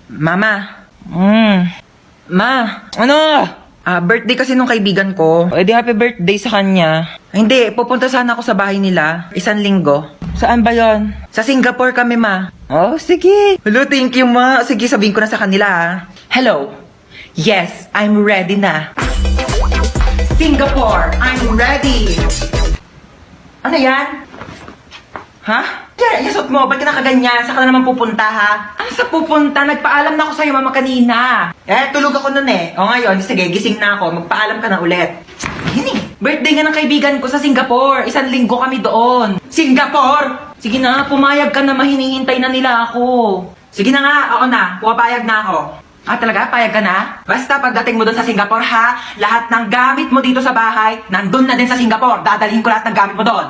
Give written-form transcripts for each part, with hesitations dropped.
Mama. Ma. Ano? Birthday kasi nung kaibigan ko. Eh di happy birthday sa kanya. Hindi, pupunta sana ako sa bahay nila. 1 linggo. Saan ba yon? Sa Singapore kami, ma. Oh, sige. Hello, thank you, ma. Sige, sabihin ko na sa kanila, ha. Hello. Yes, I'm ready na. Singapore, I'm ready. Ano yan? Ha? Yan, yasot mo. Ba't ka nakaganyan? Saan ka na naman pupunta, ha? Ano sa pupunta? Nagpaalam na ako sa'yo, mama, kanina. Tulog ako nun eh. O ngayon, sige, gising na ako. Magpaalam ka na ulit. Hini, birthday nga ng kaibigan ko sa Singapore. 1 linggo kami doon. Singapore! Sige na, pumayag ka na, mahinihintay na nila ako. Sige na nga, ako na. Pumapayag na ako. Talaga? Payag ka na? Basta pagdating mo doon sa Singapore, ha? Lahat ng gamit mo dito sa bahay, nandun na din sa Singapore. Dadalhin ko lahat ng gamit mo doon.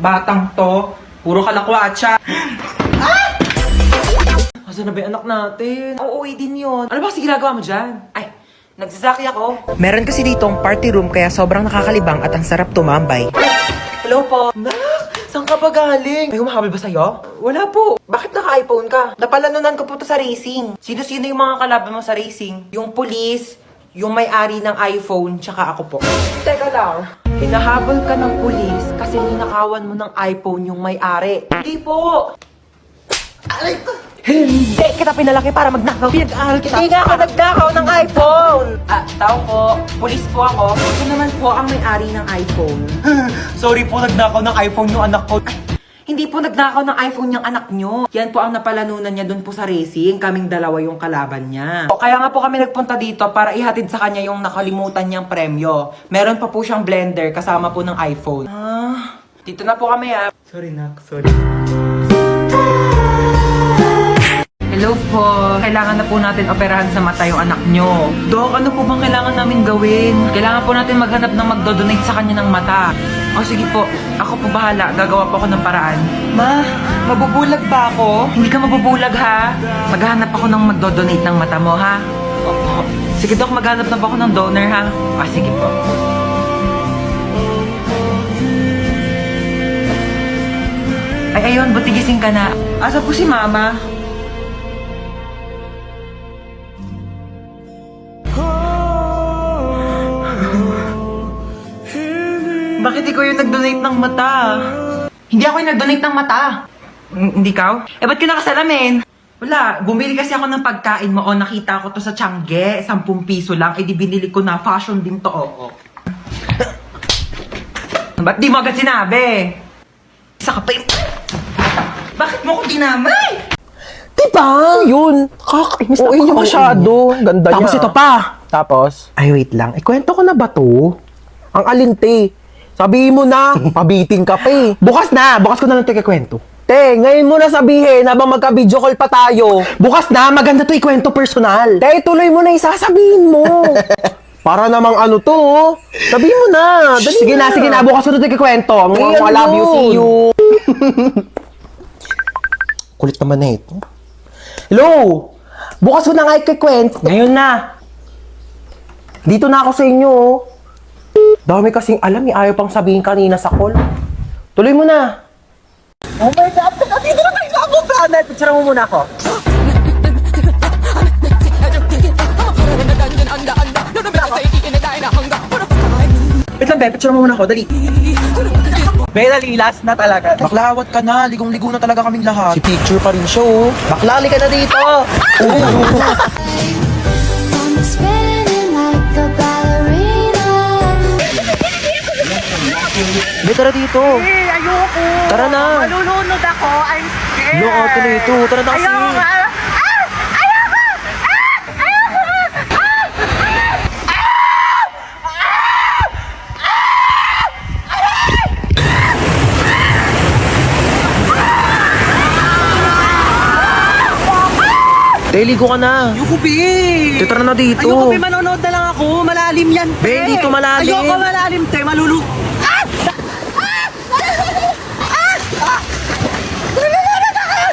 Batang to, puro kalakwatsa. Asan na ba yung anak natin? Uuwi din yun. Ano ba kasi ginagawa mo dyan? Ay, nagsasaki ako. Meron kasi ditong party room kaya sobrang nakakalibang at ang sarap tumambay. Hello po. Nak, saan ka ba galing? May humahabol ba sa'yo? Wala po. Bakit naka-iPhone ka? Napalanunan ko po to sa racing. Sino-sino yung mga kalaban mo sa racing? Yung police, yung may-ari ng iPhone, tsaka ako po. Teka lang. Hinahabol ka ng pulis kasi ninakawan mo ng iPhone yung may-ari. Hindi po! Aray ko! Hindi kita pinalaki para magnakaw. Pinag-aaral kita. Hindi nga ako nagnakaw ng iPhone! Tao po. Pulis po ako. Ito naman po ang may-ari ng iPhone. Sorry po, nagnakaw ng iPhone yung anak ko. Hindi po nagnakaw ng iPhone yung anak nyo. Yan po ang napalanunan niya dun po sa racing. Kaming dalawa yung kalaban niya. Kaya nga po kami nagpunta dito para ihatid sa kanya yung nakalimutan niyang premyo. Meron pa po siyang blender kasama po ng iPhone. Dito na po kami, ha. Sorry, Nak. Sorry. Hello po. Kailangan na po natin operahan sa mata yung anak nyo. Dok, ano po bang kailangan namin gawin? Kailangan po natin maghanap ng magdodonate sa kanya ng mata. O sige po, ako po bahala. Gagawa po ako ng paraan. Ma, mabubulag ba ako? Hindi ka mabubulag, ha? Maghahanap ako ng magdodonate ng mata mo, ha? Opo. Sige, Dok, maghanap na po ako ng donor, ha? Sige po. Ay, ayun, buti gising ka na. Asa po si Mama? Bakit ikaw yung nag-donate ng mata? Hindi ako yung nag-donate ng mata. Hindi ikaw? Ba't ka nakasalamin? Wala, bumili kasi ako ng pagkain mo. Nakita ko to sa Tiangge. 10 piso lang. Di binili ko na. Fashion din to. Ba't di mo agad sinabi? Isa ka pa yung... Bakit mo ko dinamay? Diba? Yun. Kakainis na niya masyado. Ganda Tapos niya. ito pa. Tapos? Ay, wait lang. Kwento ko na ba to? Ang alinte. Sabihin mo na, pabitin ka pa eh. Bukas na. Bukas ko na lang ito ikwento. Te, ngayon mo na sabihin habang magka-video call pa tayo. Bukas na, maganda to ikwento personal. Te, tuloy mo na isasabihin mo. Para namang ano to, oh. Sabihin mo na. Dali sige na. Bukas ko na ito ikwento. I love you, see you. Kulit naman na ito. Hello! Bukas ko na nga ikikwento. Ngayon na. Dito na ako sa inyo, oh. Dami kasing alam, ayaw pang sabihin kanina sa call. Tuloy mo na. Oh my God! Dito na kayo ako, Planet! Picture mo muna ako. Wait lang, Be. Picture mo muna ako. Dali. Be, nalilas na talaga. Baklawat ka na. Ligong-ligo na talaga kaming lahat. Si picture pa rin siya, oh. Baklali ka na dito. Be, tara dito. Ayoko. Tara na. Malulunod ako. I'm scared. Lo, ate na ito. Tara na kasi. Ayoko. Ligo ka na. Ayoko, Be. Tara na dito. Ayoko, Be. Manonood na lang ako. Malalim yan, Be, dito malalim. Ayoko malalim, te. Malulu...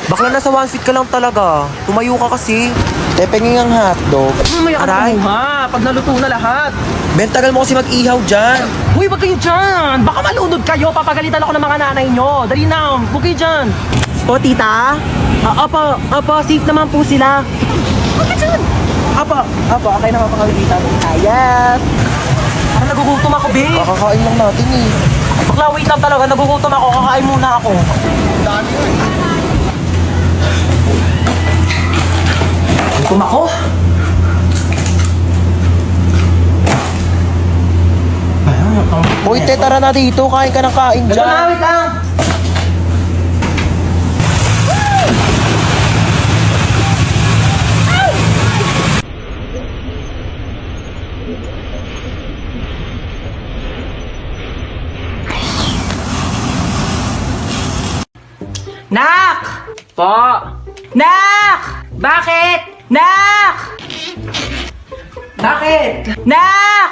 Bakla nasa one seat ka lang talaga. Tumayo ka kasi. Tepenging ang hotdog. Mamaya Aray. ha. Pag naluto na lahat. Ben, tagal mo kasi mag-ihaw dyan. Uy, wag kayo dyan. Baka malunod kayo. Papagalitan ako ng mga nanay nyo. Dali na. Huwag kayo dyan. Po, tita? Opo, safe naman po sila. Opo, okay naman po kami dito. Yes. Parang nagugutom ako, babe. Kakakain lang natin eh. Ay, bakla, wait lang talaga. Nagugutom ako. Kakain muna ako. Gutom ako. Uy, te, tara na dito. Kain ka ng kain Ito dyan. na, wait lang. Nak! Po! Nak! Bakit? Nak! Bakit? Nak!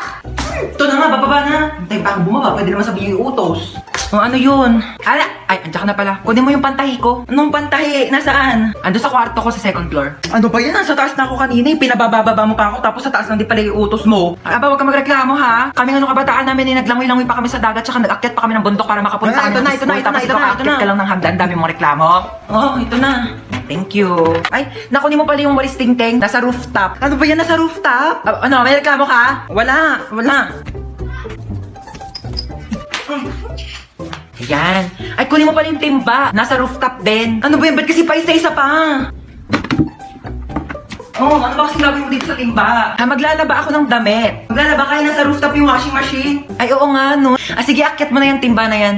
Ito na nga, bababa na. Hintay pa ako bumaba, pwede naman sabihin yung utos. O ano yun? Ay, andyan ka na pala. Kunin mo yung pantahi ko. Anong pantahi? Nasaan? Ando sa kwarto ko sa second floor. Ano ba yan? Nasa taas na ako kanina. Pinabababa mo pa ako tapos sa taas lang di pala yung utos mo. Aba, huwag ka magreklamo ha. Kami nga nung kabataan namin naglangoy-langoy pa kami sa dagat tsaka nag-akyat pa kami ng bundok para makapunta kami ng school. Tapos ikaw aakyat ka lang ng hagdan. Dami mong reklamo. Oh, ito na. Thank you. Ay, nakunin mo pala yung walis tingting. Nasa rooftop. Ano ba yan? Nasa rooftop? Ano, may reklamo ka? Wala. Ayan. Ay, kunin mo pala yung timba. Nasa rooftop din. Ano ba yan? Ba't kasi pa isa-isa pa? Oh, ano ba kasi gagawin mo dito sa timba? Maglalaba ako ng damit. Maglalaba kayo nasa rooftop yung washing machine. Ay, oo nga, no. Sige, akyat mo na yung timba na yan.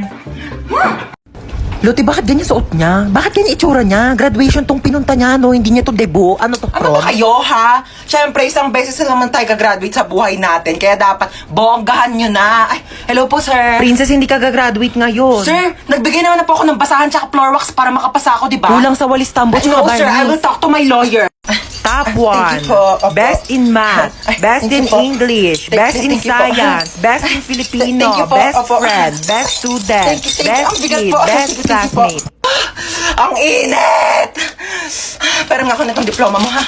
Loti, bakit ganyan suot niya? Bakit ganyan itsura niya? Graduation tong pinunta niya, no? Hindi niya to debut. Ano to, Ano ba kayo, ha? Siyempre, isang beses na naman tayo gagraduate sa buhay natin. Kaya dapat bonggahan nyo na. Ay, hello po, sir. Princess, hindi ka gagraduate ngayon. Sir, nagbigay naman na po ako ng basahan tsaka floor wax para makapasa ako, di ba? Kulang sa walis tambo, Ay, tsaka no, sir, I will barnis. talk to my lawyer. Top Thank 1. you po. Opo. Best in math. Ay, Best thank in you po. English. Best in Thank you po. science. Best in Filipino. Thank you po. Best Opo. friend. Best student. Thank you. Best Ang bigat kid. po. Best Thank you po. classmate. Ang init! Pero nga ako nitong diploma mo, ha?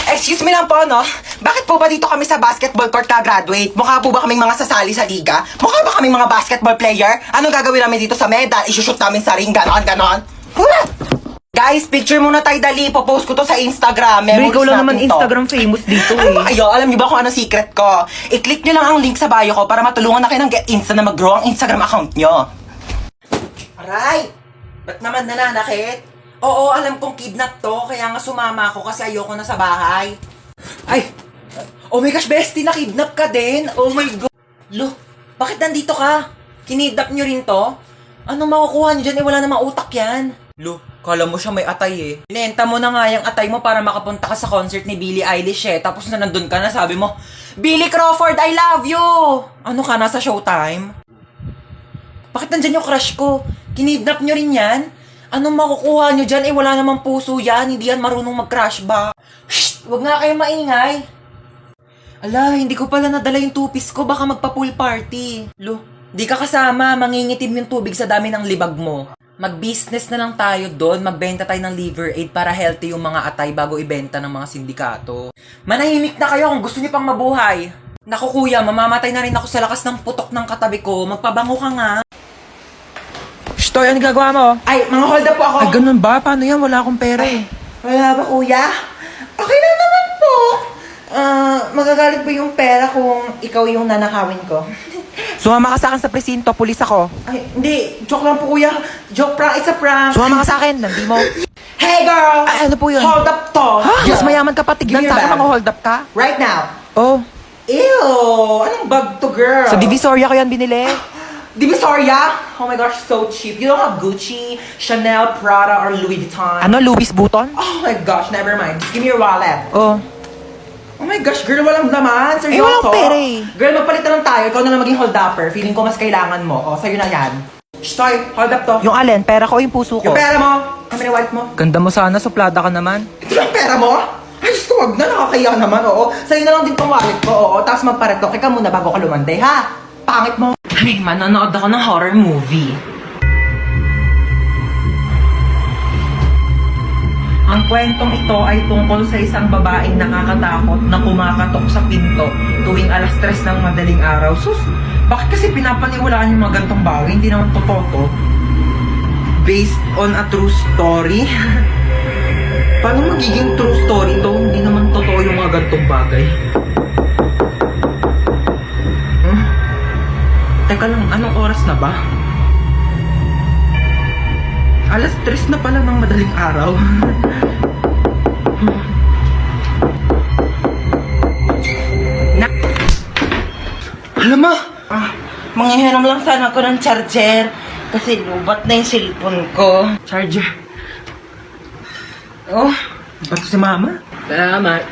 Excuse me lang po, no? Bakit po ba dito kami sa basketball court ka-graduate? Mukha po ba kaming mga sasali sa liga? Mukha ba kaming mga basketball player? Anong gagawin namin dito sa medal? Isushoot namin sa ring, ganon. Guys, picture muna tayo dali. Popost ko to sa Instagram. Pero Memories ikaw lang natin naman to. Instagram famous dito Ano ba eh. kayo? Alam niyo ba kung ano secret ko? I-click niyo lang ang link sa bio ko para matulungan na kayo ng Get Insta na mag-grow ang Instagram account niyo. Aray! Ba't naman nananakit? Oo, alam kong kidnap to, kaya nga sumama ako kasi ayoko na sa bahay. Ay! Oh my gosh, bestie, nakidnap ka din? Oh my God! Lo, bakit nandito ka? Kinidnap niyo rin to? Ano makukuha niyo dyan? Wala namang utak yan. Lo, kala mo siya may atay eh. Inenta mo na nga yung atay mo para makapunta ka sa concert ni Billie Eilish eh. Tapos na nandun ka na, sabi mo, Billy Crawford, I love you! Ano ka, nasa Showtime? Bakit nandyan yung crush ko? Kinidnap nyo rin yan? Anong makukuha nyo dyan? Wala namang puso yan. Hindi yan marunong mag-crush ba? Shh! Huwag nga kayong maingay. Ala, hindi ko pala nadala yung two-piece ko. Baka magpa-pool party. Lo, di ka kasama. Mangingitim yung tubig sa dami ng libag mo. Mag-business na lang tayo doon. Magbenta tayo ng liver aid para healthy yung mga atay bago ibenta ng mga sindikato. Manahimik na kayo kung gusto niyo pang mabuhay. Naku kuya, mamamatay na rin ako sa lakas ng putok ng katabi ko. Magpabango ka nga. Stoy, ano gagawa mo? Ay, mga hold up po ako. Ay, ganun ba? Paano yan? Wala akong pera eh. Wala ba, kuya? Okay lang naman po. Magagalit po yung pera kung ikaw yung nanakawin ko. Sumama ka sa akin sa presinto, pulis ako. Ay, hindi. Joke lang po, kuya. Joke prank. It's a prank. Sumama ka sa akin, nandi mo. Hey, girl! Ay, ano po yun? Hold up to. Ha? Mas mayaman ka pa, tignan Give me sa your akin bag. mga hold up ka. Right now. Oh, Ew! Anong bag to, girl? sa Divisoria ko yan binili. Divisoria? Oh my gosh, so cheap. You don't have Gucci, Chanel, Prada, or Louis Vuitton. Ano, Louis Vuitton? Oh my gosh, never mind. Just give me your wallet. Oh. Oh my gosh, girl, walang laman. Seryoso? walang pera eh. Girl, magpalit na lang tayo. Ikaw na lang maging hold-upper. Feeling ko mas kailangan mo. O, sa'yo na yan. Shh, Toy, hold up to. Yung alin, pera ko o yung puso ko? Yung pera mo. Kami ni wallet mo. Ganda mo sana, suplada ka naman. Ito lang pera mo? Ay, Diyos ko, wag na. Nakakaya naman, oo. Sa'yo na lang din tong wallet ko, oo. Tapos magparetok ka muna bago ka lumande, ha? Pangit mo. Ay, manonood ako ng horror movie. Ang kwentong ito ay tungkol sa isang babaeng nakakatakot na kumakatok sa pinto tuwing 3:00 ng madaling araw. Sus, bakit kasi pinapaniwalaan yung mga gantong bagay? Hindi naman totoo to. based on a true story. Paano magiging true story to? Hindi naman totoo yung mga gantong bagay. Teka lang, anong oras na ba? Alas 3 na pala ng madaling araw. Alam mo, Manghihiram lang sana ako ng charger. Kasi lubat na yung cellphone ko. charger. Oh, ba't si mama? Salamat.